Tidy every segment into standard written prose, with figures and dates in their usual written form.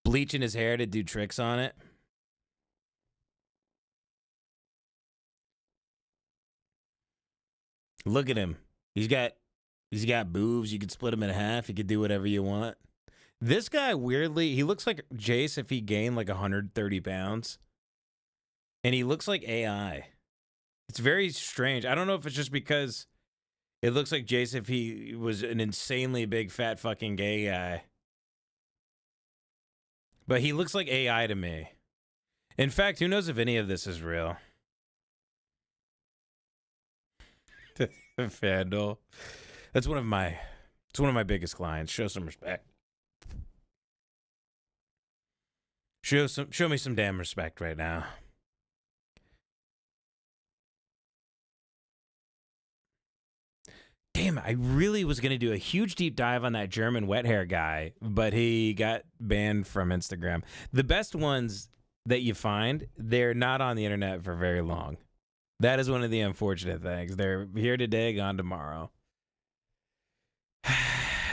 bleaching his hair to do tricks on it. Look at him. He's got boobs. You could split him in half. You could do whatever you want. This guy, weirdly, he looks like Jace if he gained like 130 pounds. And he looks like AI. It's very strange. I don't know if it's just because it looks like Jace if he was an insanely big, fat, fucking gay guy. But he looks like AI to me. In fact, who knows if any of this is real? Fandle. It's one of my biggest clients. Show some respect. Show me some damn respect right now. Damn, I really was going to do a huge deep dive on that German wet hair guy, but he got banned from Instagram. The best ones that you find, they're not on the internet for very long. That is one of the unfortunate things. They're here today, gone tomorrow.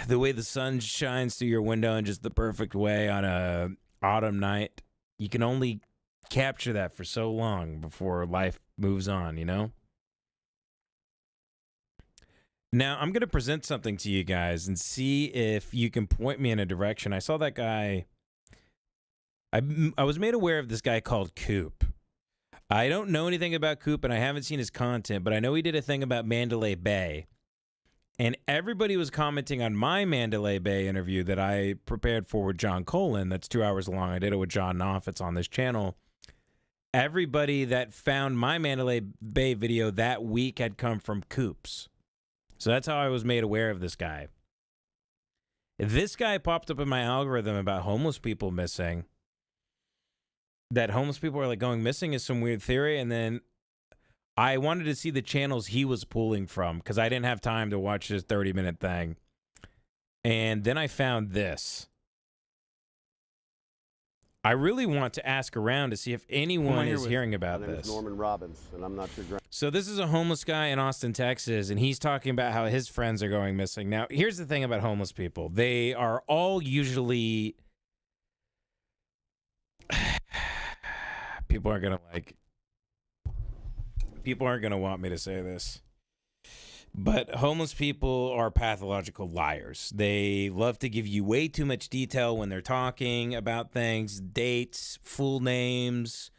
The way the sun shines through your window in just the perfect way on a autumn night, you can only capture that for so long before life moves on, you know? Now, I'm going to present something to you guys and see if you can point me in a direction. I saw that guy. I was made aware of this guy called Coupe. I don't know anything about Coupe, and I haven't seen his content, but I know he did a thing about Mandalay Bay. And everybody was commenting on my Mandalay Bay interview that I prepared for with John Colin. That's 2 hours long. I did it with John Knopf. It's on this channel. Everybody that found my Mandalay Bay video that week had come from Coupe's. So that's how I was made aware of this guy. This guy popped up in my algorithm about homeless people missing. That homeless people are like going missing is some weird theory. And then I wanted to see the channels he was pulling from because I didn't have time to watch this 30-minute thing. And then I found this. I really want to ask around to see if anyone is hearing about this. My name is Norman Robbins, and I'm not your grand. So this is a homeless guy in Austin, Texas, and he's talking about how his friends are going missing. Now, here's the thing about homeless people. They are all usually... People aren't going to want me to say this. But homeless people are pathological liars. They love to give you way too much detail when they're talking about things, dates, full names,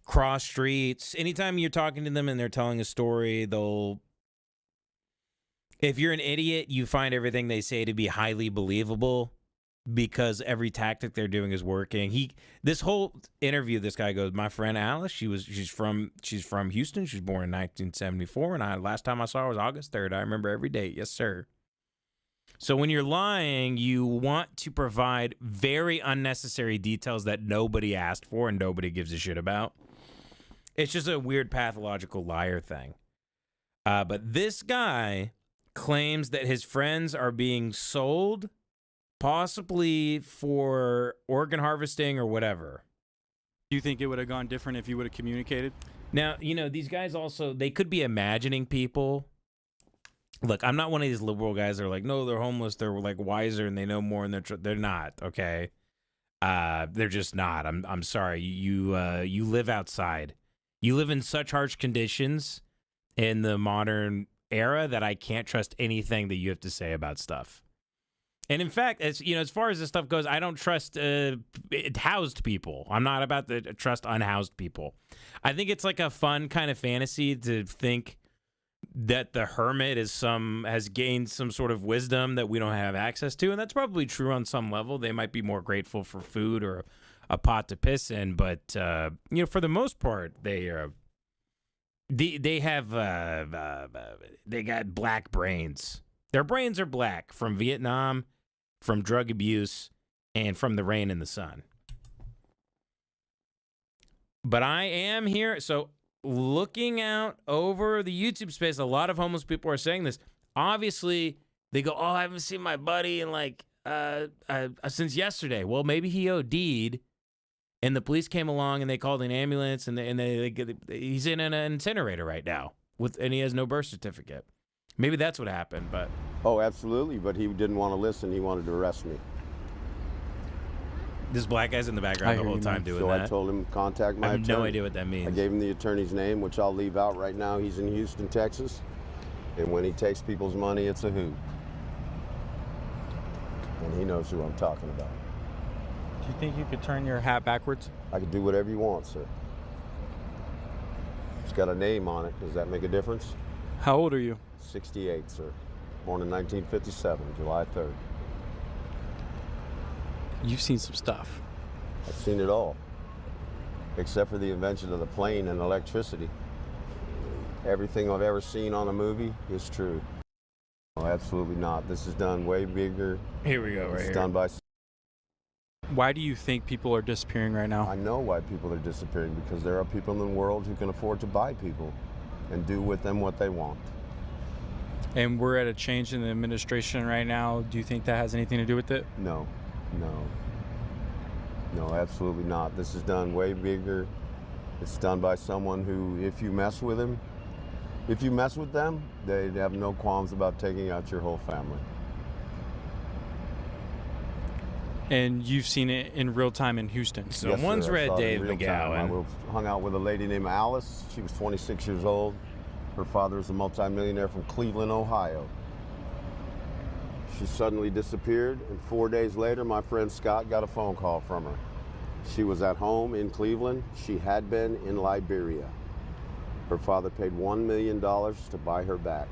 cross streets. Anytime you're talking to them and they're telling a story, if you're an idiot, you find everything they say to be highly believable because every tactic they're doing is working. This whole interview, this guy goes, my friend Alice, she's from Houston. She was born in 1974, and last time I saw her was August 3rd. I remember every date. Yes, sir. So when you're lying, you want to provide very unnecessary details that nobody asked for and nobody gives a shit about. It's just a weird pathological liar thing. But this guy claims that his friends are being sold, possibly for organ harvesting or whatever. Do you think it would have gone different if you would have communicated? Now, these guys also, they could be imagining people. Look, I'm not one of these liberal guys that are like, no, they're homeless. They're like wiser and they know more and they're not, okay? They're just not. I'm sorry. You live outside. You live in such harsh conditions in the modern era that I can't trust anything that you have to say about stuff. And in fact, as far as this stuff goes, I don't trust housed people. I'm not about to trust unhoused people. I think it's like a fun kind of fantasy to think that the hermit has gained some sort of wisdom that we don't have access to, and that's probably true on some level. They might be more grateful for food or a pot to piss in, but for the most part, they got black brains. Their brains are black from Vietnam, from drug abuse, and from the rain and the sun. But I am here, so looking out over the YouTube space, a lot of homeless people are saying this. Obviously, they go, "Oh, I haven't seen my buddy in since yesterday." Well, maybe he OD'd, and the police came along and they called an ambulance, and he's in an incinerator right now and he has no birth certificate. Maybe that's what happened, but... Oh, absolutely, but he didn't want to listen. He wanted to arrest me. This black guy's in the background the whole time doing So that. I told him contact my I have attorney. no idea what that means. I gave him the attorney's name, which I'll leave out right now. He's in Houston, Texas. And when he takes people's money, it's a hoot. And he knows who I'm talking about. Do you think you could turn your hat backwards? I can do whatever you want, sir. It's got a name on it. Does that make a difference? How old are you? 68, sir. Born in 1957, July 3rd. You've seen some stuff. I've seen it all, except for the invention of the plane and electricity. Everything I've ever seen on a movie is true. No, absolutely not. This is done way bigger. Here we go, right It's here. done by... Why do you think people are disappearing right now? I know why people are disappearing, because there are people in the world who can afford to buy people and do with them what they want. And we're at a change in the administration right now. Do you think that has anything to do with it? No, absolutely not. This is done way bigger. It's done by someone who, if you mess with them, they have no qualms about taking out your whole family. And you've seen it in real time in Houston. So Yes, one's sir, I read saw it in Dave real time. McGowan. I hung out with a lady named Alice. She was 26 years old. Her father is a multimillionaire from Cleveland, Ohio. She suddenly disappeared, and 4 days later, my friend Scott got a phone call from her. She was at home in Cleveland. She had been in Liberia. Her father paid $1 million to buy her back.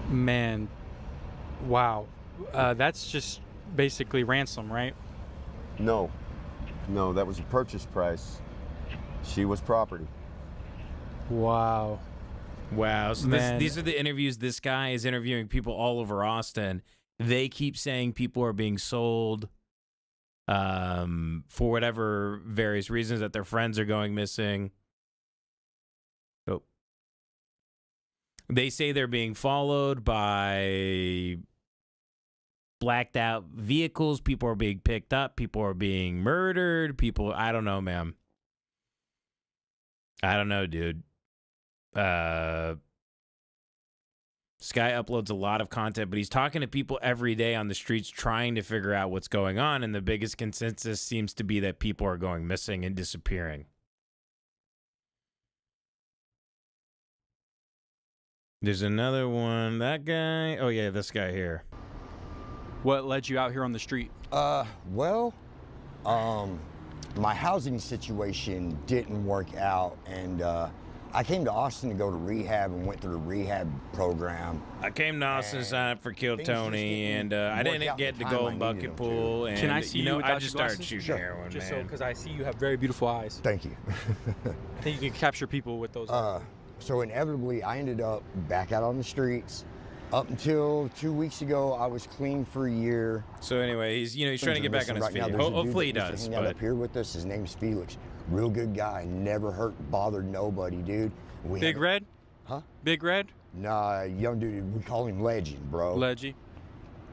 Man, wow. That's just basically ransom, right? No, that was a purchase price. She was property. Wow. Wow. So Man. these are the interviews. This guy is interviewing people all over Austin. They keep saying people are being sold for whatever various reasons, that their friends are going missing. So they say they're being followed by blacked out vehicles. People are being picked up. People are being murdered. I don't know, man. I don't know, dude. This guy uploads a lot of content, but he's talking to people every day on the streets trying to figure out what's going on, and the biggest consensus seems to be that people are going missing and disappearing. There's another one. That guy. Oh, yeah, this guy here. What led you out here on the street? Well, my housing situation didn't work out, and I came to Austin to go to rehab and went through the rehab program. I came to Austin to sign up for Kill things just Tony, didn't and I work didn't out get the the time I golden needed bucket them to. pool. And, Can I see you I without just your started glasses? shooting Sure. heroin, Just man. because I see you have very beautiful eyes. Thank you. I think you can capture people with those eyes. So inevitably, I ended up back out on the streets. Up until 2 weeks ago, I was clean for a year. So anyway, he's trying to get back on his feet. Hopefully he does. Hang out But up here with us. His name's Felix. Real good guy. Never hurt, bothered nobody, dude. Big Red? Huh? Big Red? Nah, young dude. We call him Legend, bro. Leggy.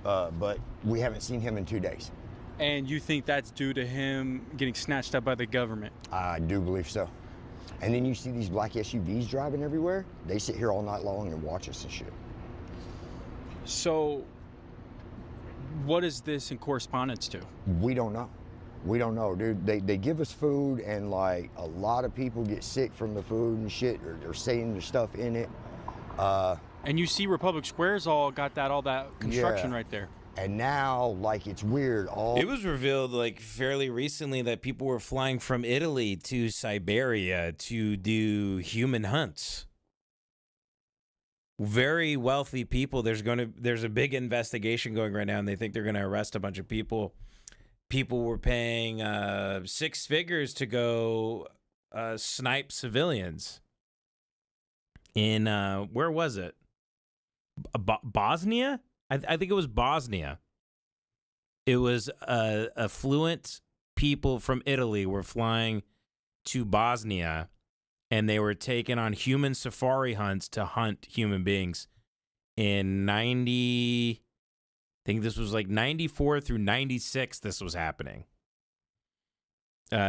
But we haven't seen him in 2 days. And you think that's due to him getting snatched up by the government? I do believe so. And then you see these black SUVs driving everywhere. They sit here all night long and watch us and shit. So, what is this in correspondence to? We don't know. We don't know, dude. They give us food, and like a lot of people get sick from the food and shit, or they're saying there's stuff in it. And you see Republic Square's all got all that construction Yeah. right there. And now, like, it's weird. it was revealed like fairly recently that people were flying from Italy to Siberia to do human hunts. Very wealthy people. There's a big investigation going right now, and they think they're gonna arrest a bunch of people. People were paying 6 figures to go snipe civilians in where was it? Bosnia? I think it was Bosnia. It was affluent people from Italy were flying to Bosnia, and they were taken on human safari hunts to hunt human beings in 90. I think this was like 94 through 96 this was happening.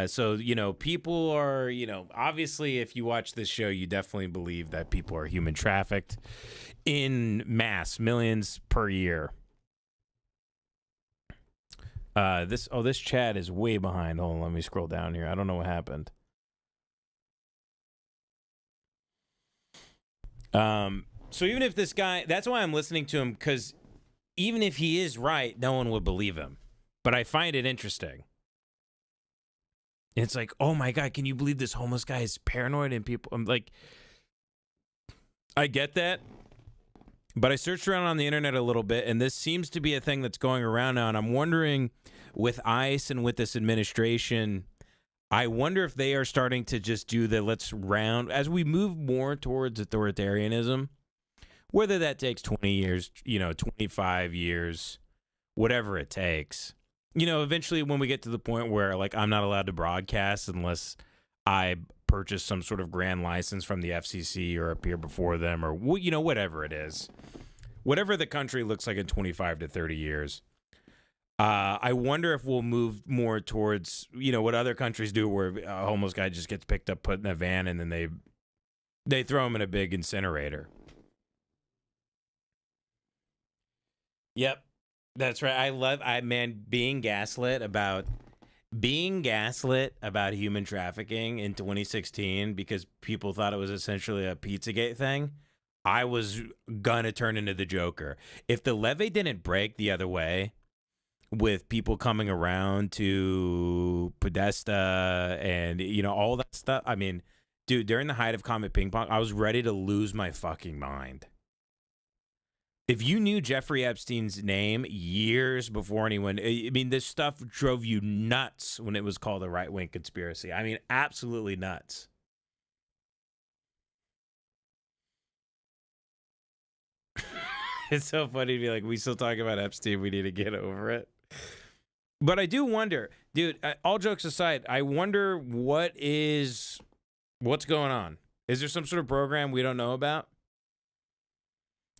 So, people are, obviously if you watch this show, you definitely believe that people are human trafficked in mass, millions per year. This chat is way behind. Hold on, let me scroll down here. I don't know what happened. So even if this guy, that's why I'm listening to him, because even if he is right, no one would believe him. But I find it interesting. It's like, oh my God, can you believe this homeless guy is paranoid and people? I'm like, I get that. But I searched around on the internet a little bit, and this seems to be a thing that's going around now. And I'm wondering, with ICE and with this administration, I wonder if they are starting to just do the as we move more towards authoritarianism, whether that takes 20 years, 25 years, whatever it takes. Eventually when we get to the point where, like, I'm not allowed to broadcast unless I purchase some sort of grand license from the FCC or appear before them or, whatever it is. Whatever the country looks like in 25 to 30 years. I wonder if we'll move more towards, what other countries do where a homeless guy just gets picked up, put in a van, and then they throw him in a big incinerator. Yep. That's right. Being gaslit about human trafficking in 2016 because people thought it was essentially a Pizzagate thing. I was gonna turn into the Joker. If the levee didn't break the other way with people coming around to Podesta and, all that stuff. I mean, dude, during the height of Comet Ping Pong, I was ready to lose my fucking mind. If you knew Jeffrey Epstein's name years before anyone, this stuff drove you nuts when it was called a right-wing conspiracy. I mean, absolutely nuts. It's so funny to be like, we still talk about Epstein. We need to get over it. But I do wonder, dude, all jokes aside, I wonder what's going on. Is there some sort of program we don't know about?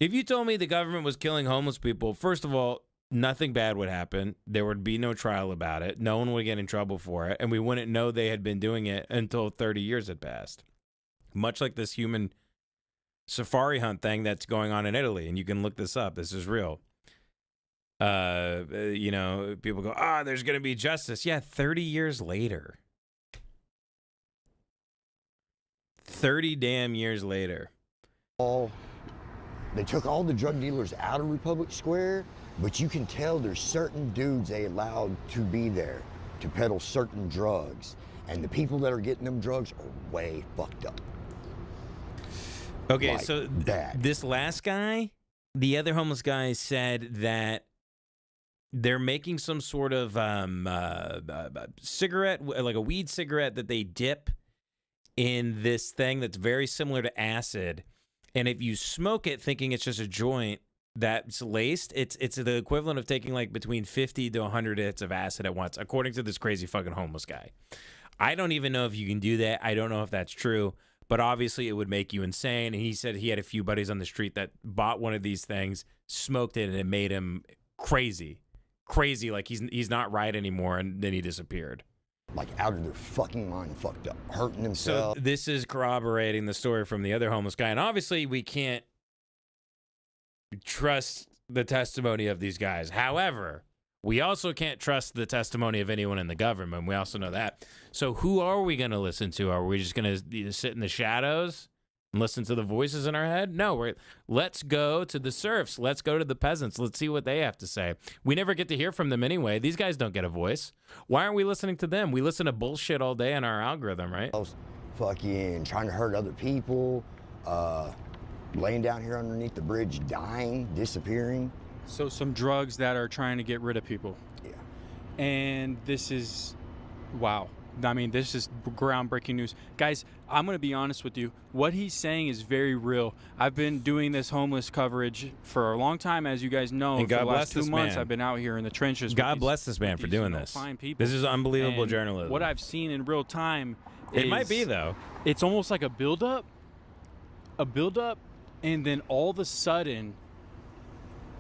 If you told me the government was killing homeless people, first of all, nothing bad would happen. There would be no trial about it. No one would get in trouble for it. And we wouldn't know they had been doing it until 30 years had passed. Much like this human safari hunt thing that's going on in Italy. And you can look this up. This is real. People go, there's going to be justice. Yeah, 30 years later. 30 damn years later. They took all the drug dealers out of Republic Square, but you can tell there's certain dudes they allowed to be there to peddle certain drugs. And the people that are getting them drugs are way fucked up. Okay, so this last guy, the other homeless guy, said that they're making some sort of cigarette, like a weed cigarette that they dip in this thing that's very similar to acid. And if you smoke it thinking it's just a joint that's laced, it's the equivalent of taking like between 50 to 100 hits of acid at once, according to this crazy fucking homeless guy. I don't even know if you can do that. I don't know if that's true, but obviously it would make you insane. And he said he had a few buddies on the street that bought one of these things, smoked it, and it made him crazy, like he's not right anymore, and then he disappeared. Like out of their fucking mind, fucked up, hurting themselves. So this is corroborating the story from the other homeless guy. And obviously we can't trust the testimony of these guys. However, we also can't trust the testimony of anyone in the government. We also know that. So who are we going to listen to? Are we just going to sit in the shadows and listen to the voices in our head? No, let's go to the serfs. Let's go to the peasants. Let's see what they have to say. We never get to hear from them anyway. These guys don't get a voice. Why aren't we listening to them? We listen to bullshit all day in our algorithm, right? Fucking trying to hurt other people, laying down here underneath the bridge, dying, disappearing. So some drugs that are trying to get rid of people. Yeah. And this is, wow. I mean, this is groundbreaking news. Guys, I'm going to be honest with you. What he's saying is very real. I've been doing this homeless coverage for a long time, as you guys know. And God for the bless last 2 this months, man. I've been out here in the trenches. God bless this man for doing this. Fine people. This is unbelievable And journalism. what I've seen in real time It might be, though. It's almost like a buildup, and then all of a sudden,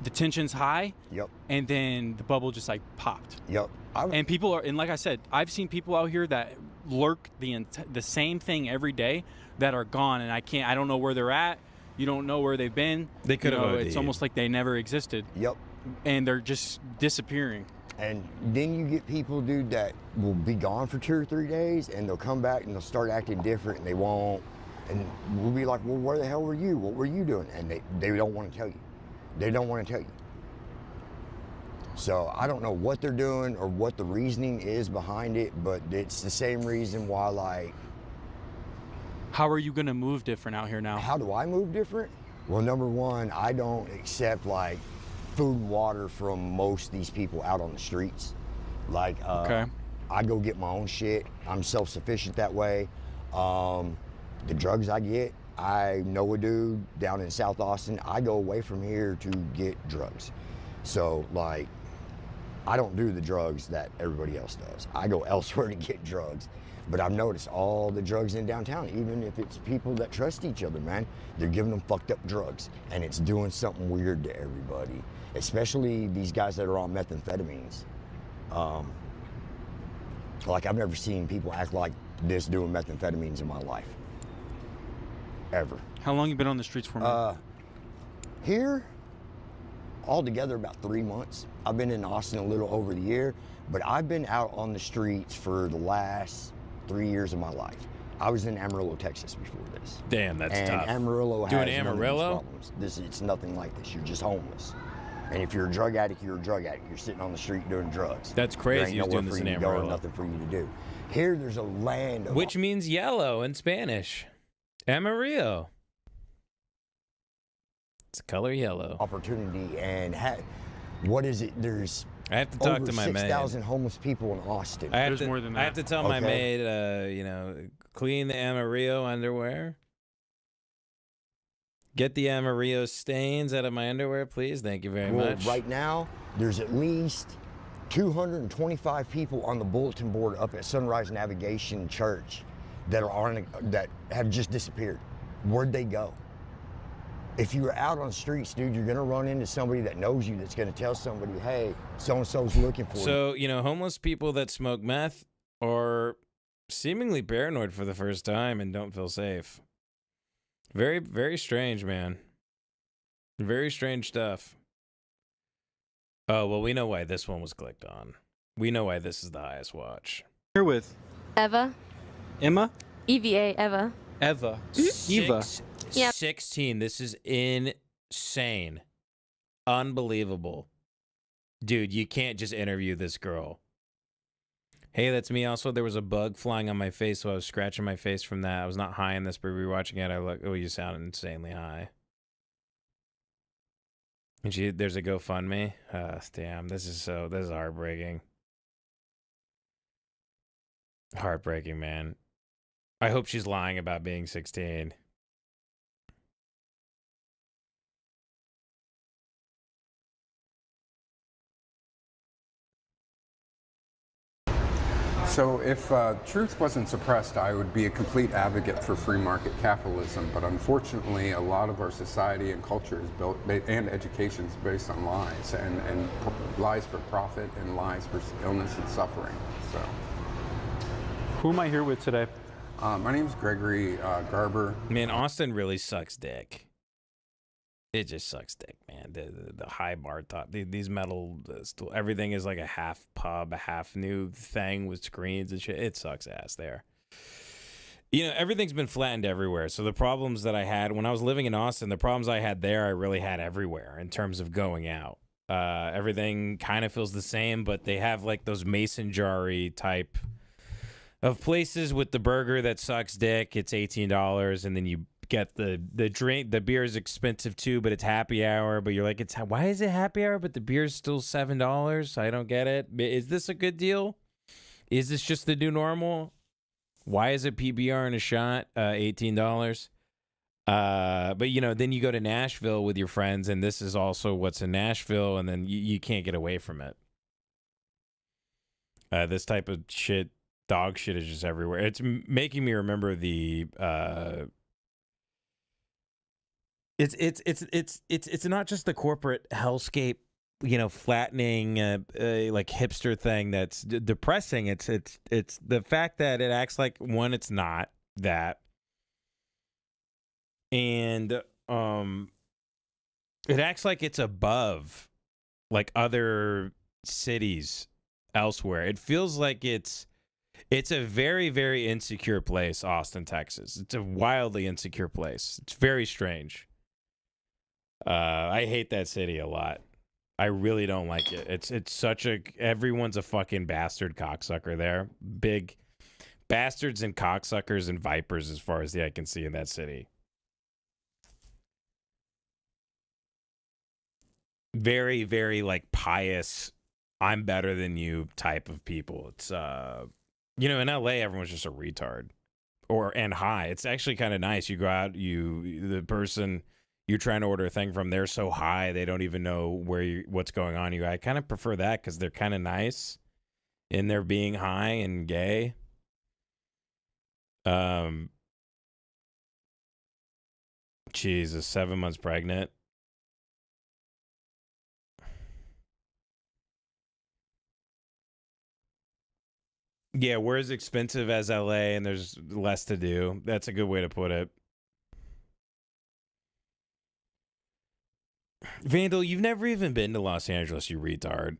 the tension's high. Yep. And then the bubble just like popped. Yep. And people are, and like I said, I've seen people out here that lurk the same thing every day that are gone, and I don't know where they're at. You don't know where they've been. They could have OD'd. It's almost like they never existed. Yep. And they're just disappearing. And then you get people, dude, that will be gone for 2 or 3 days, and they'll come back and they'll start acting different, and they won't. And we'll be like, well, where the hell were you? What were you doing? And they don't want to tell you. They don't want to tell you. So I don't know what they're doing or what the reasoning is behind it, but it's the same reason why, like... How are you going to move different out here now? How do I move different? Well, number one, I don't accept, like, food and water from most of these people out on the streets. Like, Okay. I go get my own shit. I'm self-sufficient that way. The drugs I get, I know a dude down in South Austin. I go away from here to get drugs. So, like, I don't do the drugs that everybody else does. I go elsewhere to get drugs. But I've noticed all the drugs in downtown, even if it's people that trust each other, man, they're giving them fucked up drugs, and it's doing something weird to everybody, especially these guys that are on methamphetamines. Like, I've never seen people act like this doing methamphetamines in my life, ever. How long you been on the streets for, man? Here, altogether about 3 months. I've been in Austin a little over the year, but I've been out on the streets for the last 3 years of my life. I was in Amarillo, Texas before this. Damn, that's and tough. Amarillo Doing has none of these Amarillo? problems. It's nothing like this. You're just homeless. And if you're a drug addict, you're a drug addict. You're sitting on the street doing drugs. That's There crazy. ain't He was nowhere doing this for in you to go and Amarillo. nothing for you to do. Here, there's a land of Which means yellow in Spanish. Amarillo. It's color yellow. opportunity and what is it? There's I have to talk over to my maid. 6,000 homeless people in Austin. I have There's to, more than I have that. to tell my Okay. maid, clean the Amarillo underwear. Get the Amarillo stains out of my underwear, please. Thank you very Well, much. right now, there's at least 225 people on the bulletin board up at Sunrise Navigation Church that have just disappeared. Where'd they go? If you're out on the streets, dude, you're gonna run into somebody that knows you that's gonna tell somebody, hey, so-and-so's looking for you. So, homeless people that smoke meth are seemingly paranoid for the first time and don't feel safe. Very, very strange, man. Very strange stuff. Oh, well, we know why this one was clicked on. We know why this is the highest watch. Here with Eva. Emma? EVA, Eva. Eva. Eva. 16. This is insane. Unbelievable. Dude, you can't just interview this girl. Hey, that's me. Also, there was a bug flying on my face, so I was scratching my face from that. I was not high in this, but rewatching it, I look. Oh, you sound insanely high. And there's a GoFundMe. Damn, this is heartbreaking. Heartbreaking, man. I hope she's lying about being 16. So if truth wasn't suppressed, I would be a complete advocate for free market capitalism. But unfortunately, a lot of our society and culture is built, and education is based on lies, and lies for profit and lies for illness and suffering. So, Who am I here with today? my name is Gregory Garber. Man, Austin really sucks dick. It just sucks dick, man. The high bar top, these metal stool, everything is like a half pub, a half new thing with screens and shit. It sucks ass there. Everything's been flattened everywhere. So the problems that I had when I was living in Austin, the problems I had there, I really had everywhere in terms of going out. Everything kind of feels the same, but they have like those mason jar-y type of places with the burger that sucks dick. It's $18, and then you get the drink. The beer is expensive too, but it's happy hour. But you're like, why is it happy hour? But the beer's still $7. I don't get it. Is this a good deal? Is this just the new normal? Why is it PBR and a shot? $18. But then you go to Nashville with your friends, and this is also what's in Nashville, and then you can't get away from it. This type of shit, dog shit, is just everywhere. It's making me remember the. It's not just the corporate hellscape, flattening, like hipster thing that's depressing. It's the fact that it acts like one, it's not that, and it acts like it's above, like other cities elsewhere. It feels like it's a very, very insecure place, Austin, Texas. It's a wildly insecure place. It's very strange. I hate that city a lot. I really don't like it. It's such a, everyone's a fucking bastard cocksucker there. Big bastards and cocksuckers and vipers as far as the eye can see in that city. Very, very like pious, I'm better than you type of people. It's you know, in LA everyone's just a retard. And high. It's actually kind of nice. You go out, the person you're trying to order a thing from, they're so high they don't even know what's going on. I kind of prefer that because they're kind of nice in their being high and gay. Jesus, 7 months pregnant. Yeah, we're as expensive as LA and there's less to do. That's a good way to put it. Vandal, you've never even been to Los Angeles, you retard.